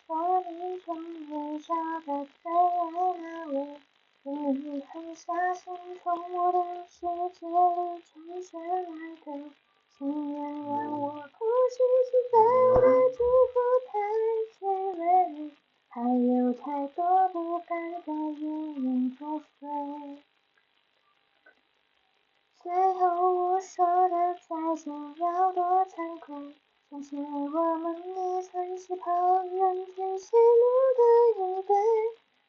说你终于找到最爱那位，终于狠下心从我的世界里冲进来的，请原谅我不细心对你祝福太尖锐，还有太多不该的因因作废。最后我说的再见要多惭愧，想起我们也曾是旁人最羡慕的一对，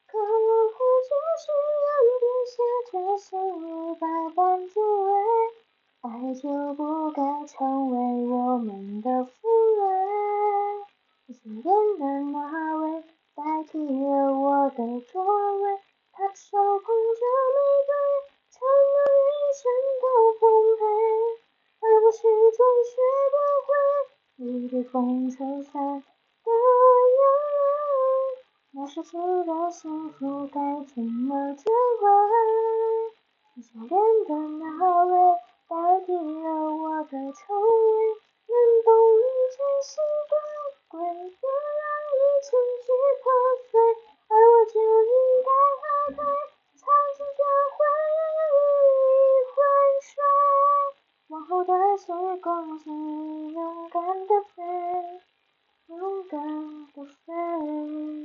可我就是咽不下这心里百般滋味，爱就不该成为我们的负累。你身边的那位代替了我的座位，他手捧着玫瑰，承诺余生都奉陪，而我始终学不会一被风吹散的眼泪。那失去的幸福该怎么珍贵？你身边的那位代替了我的称谓，能懂你真心的贵，又让你情绪破碎，而我就应该后退，尝尽这回忆会水。往后的时光，请你勇敢的飞，勇敢的飞。